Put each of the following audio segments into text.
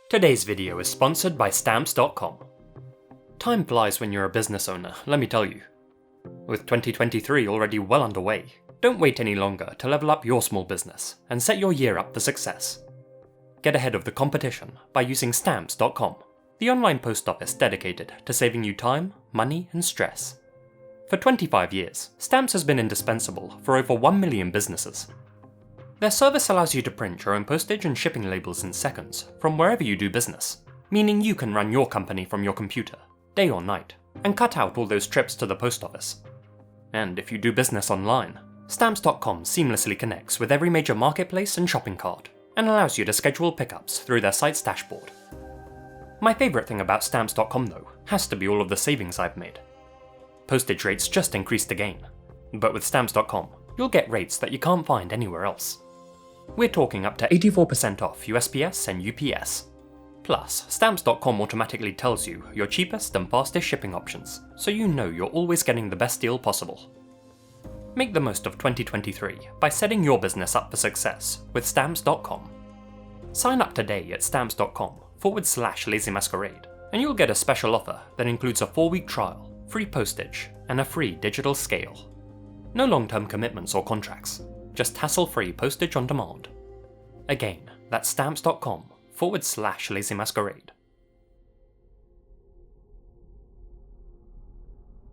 Today's video is sponsored by Stamps.com. Time flies when you're a business owner, let me tell you. With 2023 already well underway, don't wait any longer to level up your small business and set your year up for success. Get ahead of the competition by using Stamps.com, the online post office dedicated to saving you time, money, and stress. For 25 years, Stamps has been indispensable for over 1 million businesses. Their service allows you to print your own postage and shipping labels in seconds from wherever you do business, meaning you can run your company from your computer, day or night, and cut out all those trips to the post office. And if you do business online, Stamps.com seamlessly connects with every major marketplace and shopping cart, and allows you to schedule pickups through their site's dashboard. My favourite thing about Stamps.com though has to be all of the savings I've made. Postage rates just increased again, but with Stamps.com, you'll get rates that you can't find anywhere else. We're talking up to 84% off USPS and UPS. Plus, Stamps.com automatically tells you your cheapest and fastest shipping options, so you know you're always getting the best deal possible. Make the most of 2023 by setting your business up for success with Stamps.com. Sign up today at Stamps.com/LazyMasquerade, and you'll get a special offer that includes a 4-week trial, free postage, and a free digital scale. No long-term commitments or contracts, just hassle-free postage on demand. Again, that's Stamps.com/LazyMasquerade.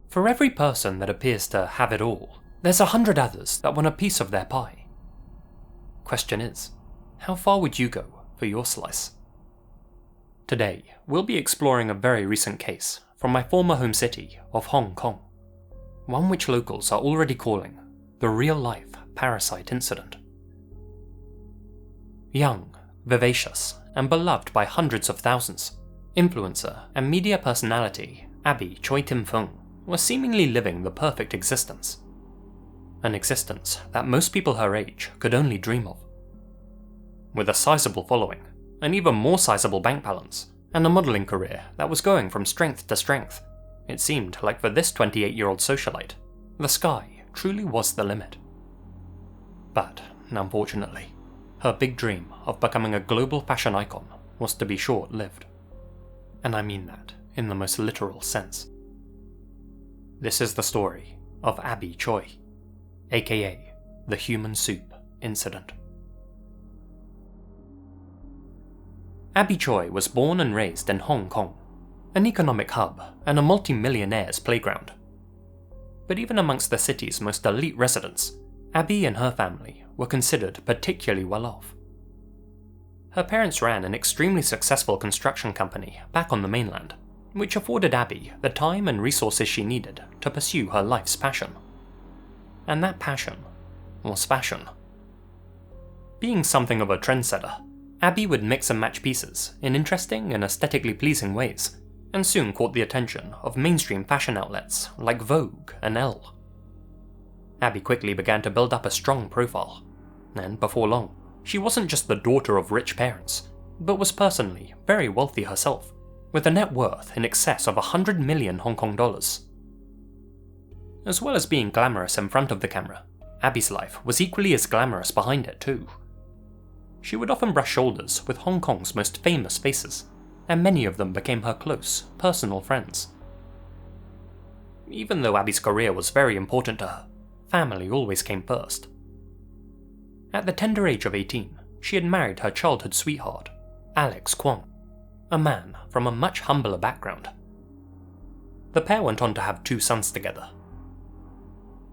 For every person that appears to have it all, there's 100 others that want a piece of their pie. Question is, how far would you go for your slice? Today, we'll be exploring a very recent case from my former home city of Hong Kong, one which locals are already calling the real-life Parasite incident. Young, vivacious, and beloved by hundreds of thousands, influencer and media personality Abby Choi was seemingly living the perfect existence. An existence that most people her age could only dream of. With a sizable following, an even more sizable bank balance, and a modelling career that was going from strength to strength, it seemed like for this 28-year-old socialite, the sky truly was the limit. But, unfortunately, her big dream of becoming a global fashion icon was to be short-lived. And I mean that in the most literal sense. This is the story of Abby Choi, aka the Human Soup Incident. Abby Choi was born and raised in Hong Kong, an economic hub and a multi-millionaire's playground. But even amongst the city's most elite residents, Abby and her family were considered particularly well off. Her parents ran an extremely successful construction company back on the mainland, which afforded Abby the time and resources she needed to pursue her life's passion. And that passion was fashion. Being something of a trendsetter, Abby would mix and match pieces in interesting and aesthetically pleasing ways, and soon caught the attention of mainstream fashion outlets like Vogue and Elle. Abby quickly began to build up a strong profile, and before long, she wasn't just the daughter of rich parents, but was personally very wealthy herself, with a net worth in excess of 100 million Hong Kong dollars. As well as being glamorous in front of the camera, Abby's life was equally as glamorous behind it too. She would often brush shoulders with Hong Kong's most famous faces, and many of them became her close, personal friends. Even though Abby's career was very important to her, family always came first. At the tender age of 18, she had married her childhood sweetheart, Alex Kwong, a man from a much humbler background. The pair went on to have 2 sons together.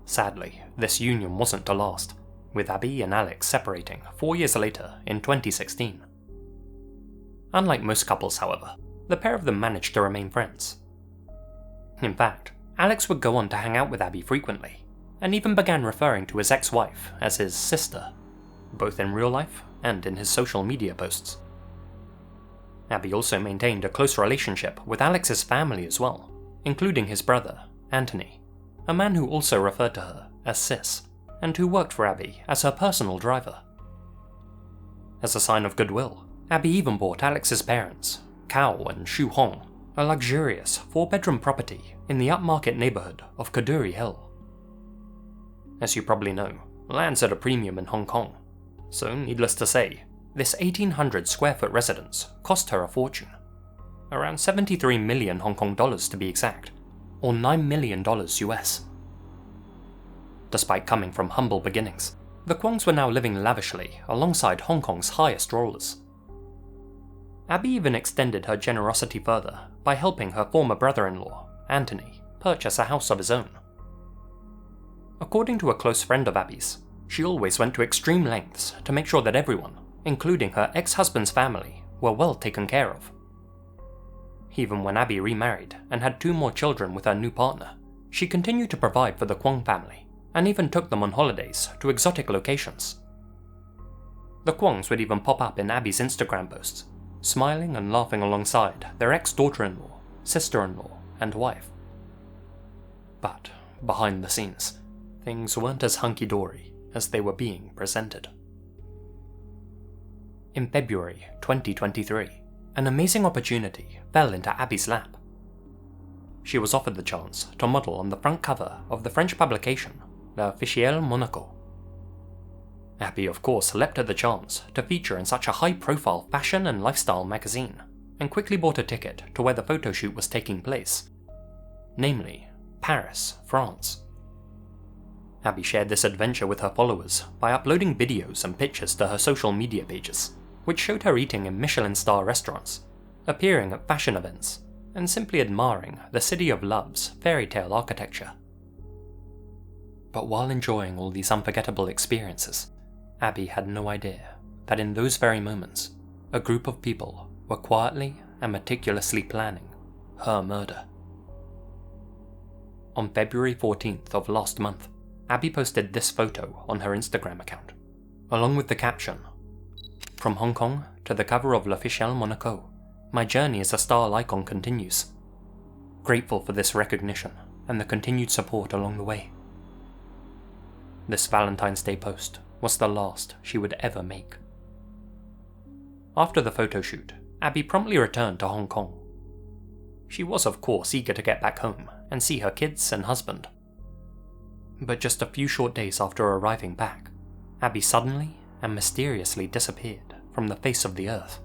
Sadly, this union wasn't to last, with Abby and Alex separating 4 years later in 2016. Unlike most couples, however, the pair of them managed to remain friends. In fact, Alex would go on to hang out with Abby frequently, and even began referring to his ex-wife as his sister, both in real life and in his social media posts. Abby also maintained a close relationship with Alex's family as well, including his brother, Anthony, a man who also referred to her as Sis, and who worked for Abby as her personal driver. As a sign of goodwill, Abby even bought Alex's parents, Kao and Shu Hong, a luxurious 4-bedroom property in the upmarket neighbourhood of Kadoorie Hill. As you probably know, land's at a premium in Hong Kong, so needless to say, This 1,800 square foot residence cost her a fortune. Around 73 million Hong Kong dollars to be exact, or $9 million US. Despite coming from humble beginnings, the Kwongs were now living lavishly alongside Hong Kong's highest rollers. Abby even extended her generosity further by helping her former brother-in-law, Anthony, purchase a house of his own. According to a close friend of Abby's, she always went to extreme lengths to make sure that everyone, including her ex-husband's family, were well taken care of. Even when Abby remarried and had 2 more children with her new partner, she continued to provide for the Kwong family, and even took them on holidays to exotic locations. The Kwongs would even pop up in Abby's Instagram posts, smiling and laughing alongside their ex-daughter-in-law, sister-in-law, and wife. But behind the scenes, things weren't as hunky-dory as they were being presented. In February 2023, an amazing opportunity fell into Abby's lap. She was offered the chance to model on the front cover of the French publication L'Officiel Monaco. Abby of course leapt at the chance to feature in such a high-profile fashion and lifestyle magazine, and quickly bought a ticket to where the photo shoot was taking place, namely Paris, France. Abby shared this adventure with her followers by uploading videos and pictures to her social media pages, which showed her eating in Michelin star restaurants, appearing at fashion events, and simply admiring the City of Love's fairy tale architecture. But while enjoying all these unforgettable experiences, Abby had no idea that in those very moments, a group of people were quietly and meticulously planning her murder. On February 14th of last month, Abby posted this photo on her Instagram account, along with the caption, "From Hong Kong to the cover of L'Officiel Monaco, my journey as a style icon continues. Grateful for this recognition and the continued support along the way." This Valentine's Day post was the last she would ever make. After the photo shoot, Abby promptly returned to Hong Kong. She was of course eager to get back home and see her kids and husband. But just a few short days after arriving back, Abby suddenly and mysteriously disappeared from the face of the earth.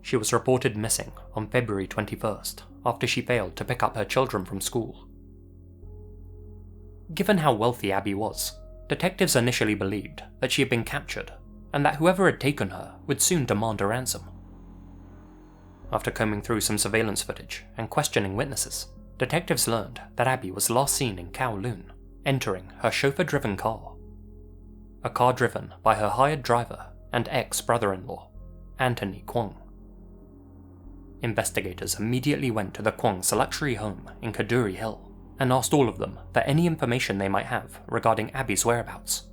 She was reported missing on February 21st after she failed to pick up her children from school. Given how wealthy Abby was, detectives initially believed that she had been captured and that whoever had taken her would soon demand a ransom. After combing through some surveillance footage and questioning witnesses, detectives learned that Abby was last seen in Kowloon, entering her chauffeur-driven car. A car driven by her hired driver and ex-brother-in-law, Anthony Kwong. Investigators immediately went to the Kwong's luxury home in Kadoorie Hill and asked all of them for any information they might have regarding Abby's whereabouts,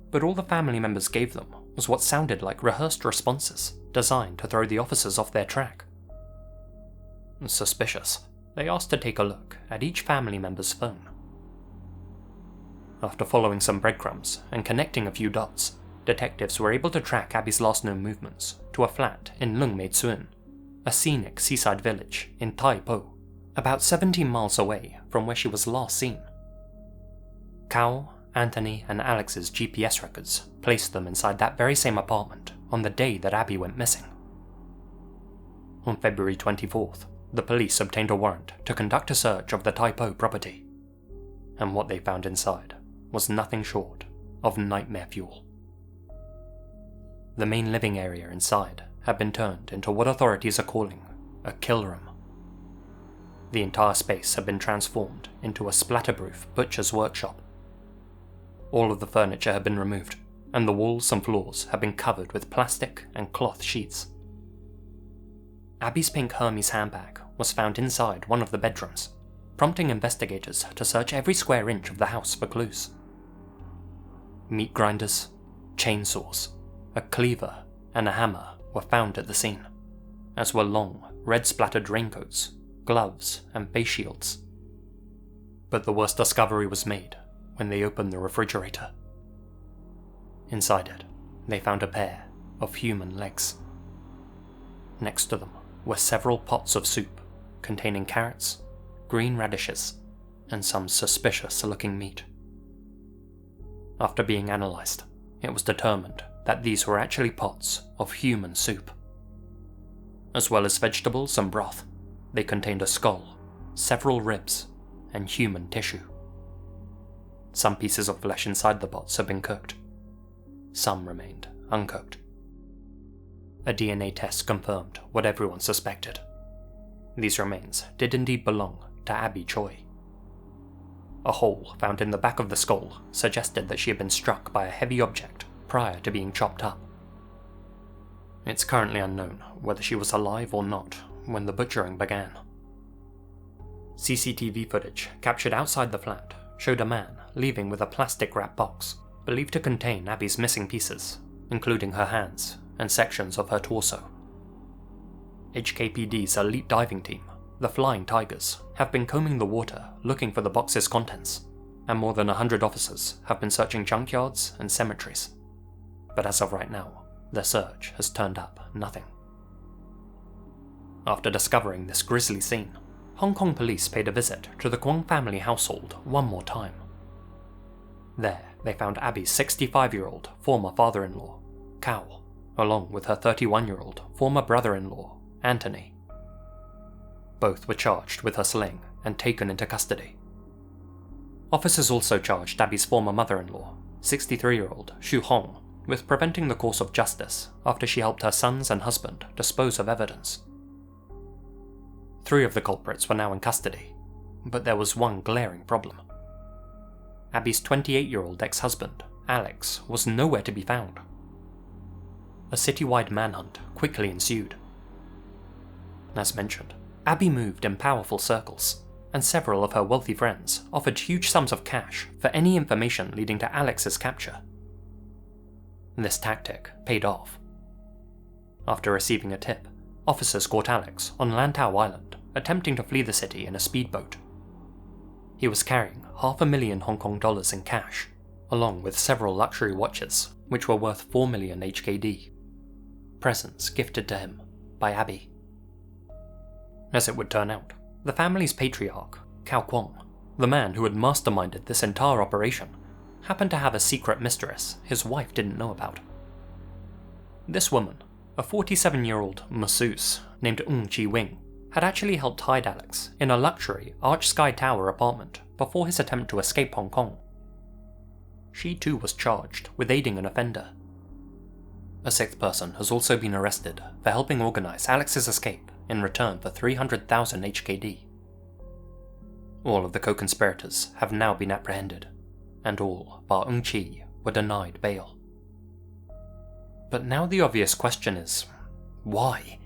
but all the family members gave them was what sounded like rehearsed responses designed to throw the officers off their track. Suspicious, they asked to take a look at each family member's phone. After following some breadcrumbs and connecting a few dots, detectives were able to track Abby's last known movements to a flat in Lung Mae Tsuen, a scenic seaside village in Tai Po, about 17 miles away from where she was last seen. Kao, Anthony, and Alex's GPS records placed them inside that very same apartment on the day that Abby went missing. On February 24th, the police obtained a warrant to conduct a search of the Tai Po property, and what they found inside was nothing short of nightmare fuel. The main living area inside had been turned into what authorities are calling a kill room. The entire space had been transformed into a splatterproof butcher's workshop. All of the furniture had been removed, and the walls and floors had been covered with plastic and cloth sheets. Abby's pink Hermes handbag was found inside one of the bedrooms, prompting investigators to search every square inch of the house for clues. Meat grinders, chainsaws, a cleaver, and a hammer were found at the scene, as were long, red-splattered raincoats, gloves, and face shields. But the worst discovery was made when they opened the refrigerator. Inside it, they found a pair of human legs. Next to them were several pots of soup containing carrots, green radishes, and some suspicious-looking meat. After being analysed, it was determined that that these were actually pots of human soup. As well as vegetables and broth, they contained a skull, several ribs, and human tissue. Some pieces of flesh inside the pots had been cooked. Some remained uncooked. A DNA test confirmed what everyone suspected. These remains did indeed belong to Abby Choi. A hole found in the back of the skull suggested that she had been struck by a heavy object prior to being chopped up. It's currently unknown whether she was alive or not when the butchering began. CCTV footage captured outside the flat showed a man leaving with a plastic wrap box believed to contain Abby's missing pieces, including her hands and sections of her torso. HKPD's elite diving team, the Flying Tigers, have been combing the water looking for the box's contents, and more than 100 officers have been searching junkyards and cemeteries. But as of right now, their search has turned up nothing. After discovering this grisly scene, Hong Kong police paid a visit to the Kwong family household one more time. There, they found Abby's 65-year-old former father-in-law, Kao, along with her 31-year-old former brother-in-law, Anthony. Both were charged with her slaying and taken into custody. Officers also charged Abby's former mother-in-law, 63-year-old Xu Hong, with preventing the course of justice after she helped her sons and husband dispose of evidence. 3 of the culprits were now in custody, but there was one glaring problem. Abby's 28-year-old ex-husband, Alex, was nowhere to be found. A citywide manhunt quickly ensued. As mentioned, Abby moved in powerful circles, and several of her wealthy friends offered huge sums of cash for any information leading to Alex's capture. This tactic paid off. After receiving a tip, officers caught Alex on Lantau Island, attempting to flee the city in a speedboat. He was carrying $500,000 Hong Kong dollars in cash, along with several luxury watches, which were worth 4 million HKD. Presents gifted to him by Abby. As it would turn out, the family's patriarch, Cao Kwong, the man who had masterminded this entire operation, happened to have a secret mistress his wife didn't know about. This woman, a 47-year-old masseuse named Chi Wing, had actually helped hide Alex in a luxury Arch Sky Tower apartment before his attempt to escape Hong Kong. She too was charged with aiding an offender. A 6th person has also been arrested for helping organize Alex's escape in return for 300,000 HKD. All of the co-conspirators have now been apprehended, and all bar Chi were denied bail. But now the obvious question is, why?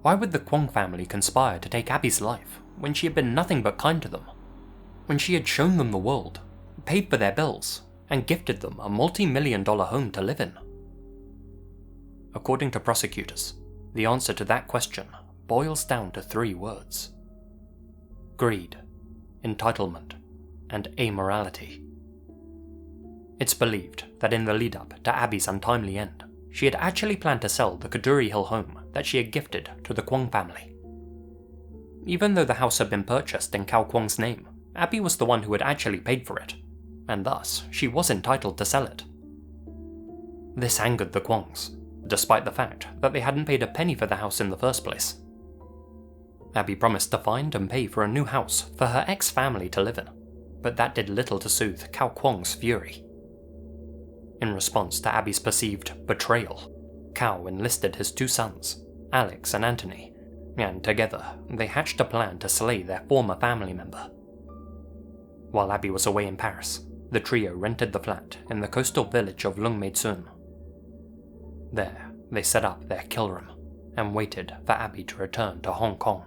Why would the Kwong family conspire to take Abby's life when she had been nothing but kind to them? When she had shown them the world, paid for their bills, and gifted them a multi-million-dollar home to live in? According to prosecutors, the answer to that question boils down to 3 words: greed, entitlement, and amorality. It's believed that in the lead-up to Abby's untimely end, she had actually planned to sell the Kaduri Hill home that she had gifted to the Kwong family. Even though the house had been purchased in Cao Kwong's name, Abby was the one who had actually paid for it, and thus she was entitled to sell it. This angered the Kwongs, despite the fact that they hadn't paid a penny for the house in the first place. Abby promised to find and pay for a new house for her ex-family to live in, but that did little to soothe Cao Kwong's fury. In response to Abby's perceived betrayal, Cao enlisted his 2 sons, Alex and Anthony, and together they hatched a plan to slay their former family member. While Abby was away in Paris, the trio rented the flat in the coastal village of Lung Mei Tsuen. There, they set up their kill room and waited for Abby to return to Hong Kong.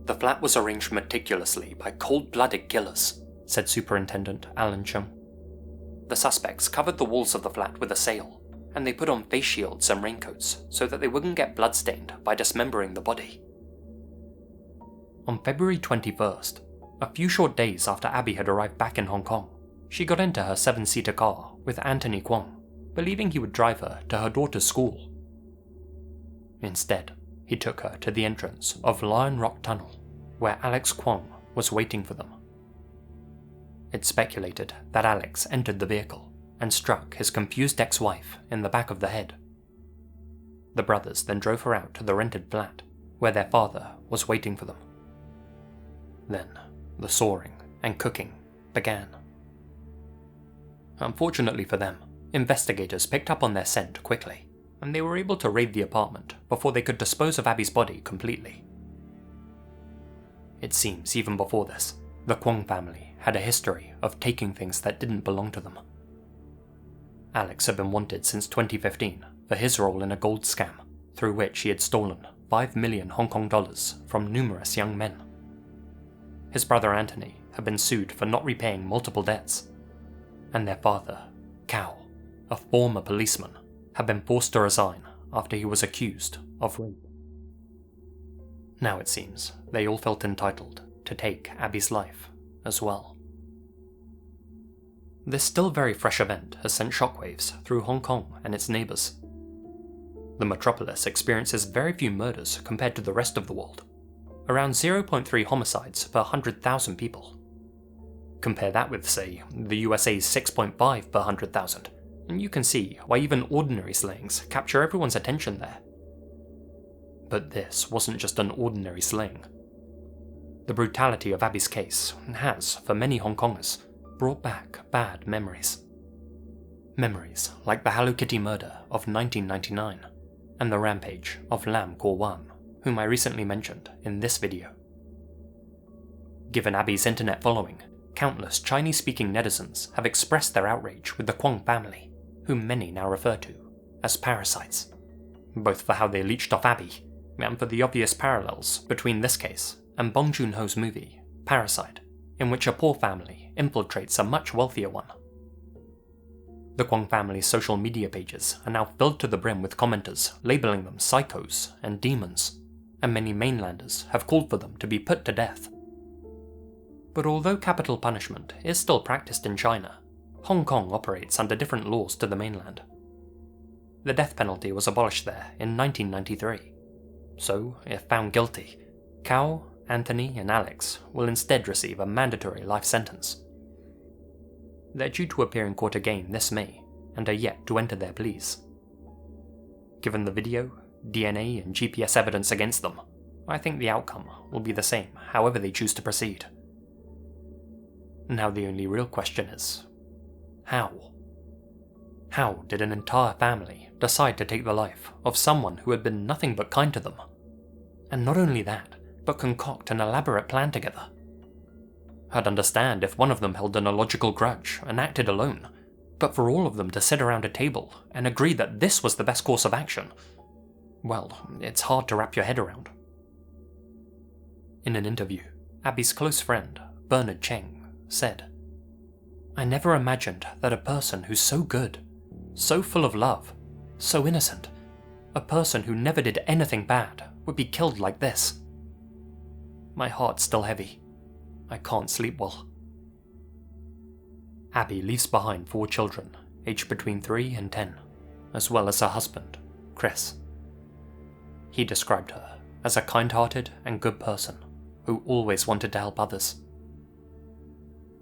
The flat was arranged meticulously by cold-blooded killers, said Superintendent Alon Chung. The suspects covered the walls of the flat with a sail, and they put on face shields and raincoats so that they wouldn't get bloodstained by dismembering the body. On February 21st, a few short days after Abby had arrived back in Hong Kong, she got into her 7-seater car with Anthony Kwong, believing he would drive her to her daughter's school. Instead, he took her to the entrance of Lion Rock Tunnel, where Alex Kwong was waiting for them. It's speculated that Alex entered the vehicle and struck his confused ex-wife in the back of the head. The brothers then drove her out to the rented flat, where their father was waiting for them. Then, the sawing and cooking began. Unfortunately for them, investigators picked up on their scent quickly, and they were able to raid the apartment before they could dispose of Abby's body completely. It seems even before this, the Kwong family had a history of taking things that didn't belong to them. Alex had been wanted since 2015 for his role in a gold scam, through which he had stolen 5 million Hong Kong dollars from numerous young men. His brother Anthony had been sued for not repaying multiple debts, and their father, Cao, a former policeman, had been forced to resign after he was accused of rape. Now it seems they all felt entitled to take Abby's life as well. This still very fresh event has sent shockwaves through Hong Kong and its neighbours. The metropolis experiences very few murders compared to the rest of the world, around 0.3 homicides per 100,000 people. Compare that with, say, the USA's 6.5 per 100,000, and you can see why even ordinary slayings capture everyone's attention there. But this wasn't just an ordinary slaying. The brutality of Abby's case has, for many Hong Kongers, brought back bad memories. Memories like the Hello Kitty murder of 1999, and the rampage of Lam Kor Wan, whom I recently mentioned in this video. Given Abby's internet following, countless Chinese-speaking netizens have expressed their outrage with the Kwong family, whom many now refer to as parasites, both for how they leached off Abby, and for the obvious parallels between this case and Bong Joon-ho's movie, Parasite, in which a poor family infiltrates a much wealthier one. The Kwong family's social media pages are now filled to the brim with commenters labelling them psychos and demons, and many mainlanders have called for them to be put to death. But although capital punishment is still practiced in China, Hong Kong operates under different laws to the mainland. The death penalty was abolished there in 1993, so if found guilty, Cao, Anthony and Alex will instead receive a mandatory life sentence. They're due to appear in court again this May, and are yet to enter their pleas. Given the video, DNA and GPS evidence against them, I think the outcome will be the same however they choose to proceed. Now the only real question is, how? How did an entire family decide to take the life of someone who had been nothing but kind to them? And not only that, but concoct an elaborate plan together. I'd understand if one of them held an illogical grudge and acted alone, but for all of them to sit around a table and agree that this was the best course of action, well, it's hard to wrap your head around. In an interview, Abby's close friend, Bernard Cheng, said, "I never imagined that a person who's so good, so full of love, so innocent, a person who never did anything bad, would be killed like this. My heart's still heavy. I can't sleep well." Abby leaves behind 4 children, aged between 3 and 10, as well as her husband, Chris. He described her as a kind-hearted and good person who always wanted to help others.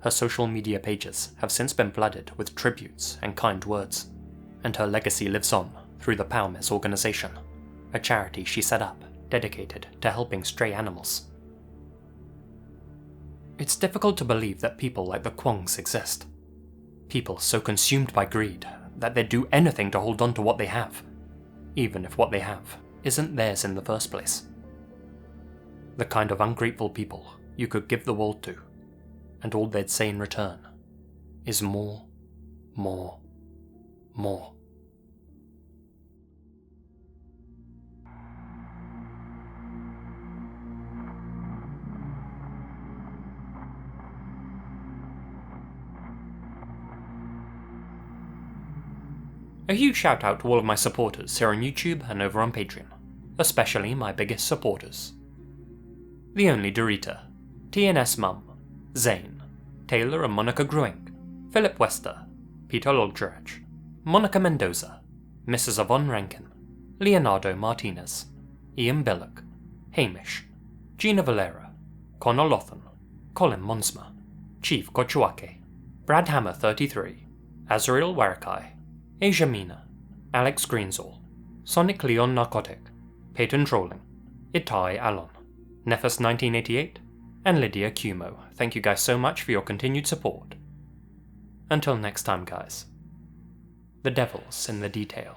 Her social media pages have since been flooded with tributes and kind words, and her legacy lives on through the Palmes organization, a charity she set up dedicated to helping stray animals. It's difficult to believe that people like the Kwongs exist. People so consumed by greed that they'd do anything to hold on to what they have, even if what they have isn't theirs in the first place. The kind of ungrateful people you could give the world to, and all they'd say in return is more, more, more. A huge shout out to all of my supporters here on YouTube and over on Patreon, especially my biggest supporters: TheOnlyDorita, TnSMOM, Xane, Taylor&Monica Gruenke, Philip Westre, Peter Lulgjuraj, Monica Mendoza, Mrs. YVONNE RANKIN, Leonardo Martinez, Ian Biluck, Hamish, Gina Valera, Connor Louthan, Colin Monsma, Chief Kochuake, Brad Hammer 33, Azrael Warakai, Asia Mina, Alex Greensall, SonicLeonNarcotic, PeytonTrolling, Itai Alon, Nefus 1988, and Lydia Ciummo. Thank you guys so much for your continued support. Until next time, guys. The devil's in the detail.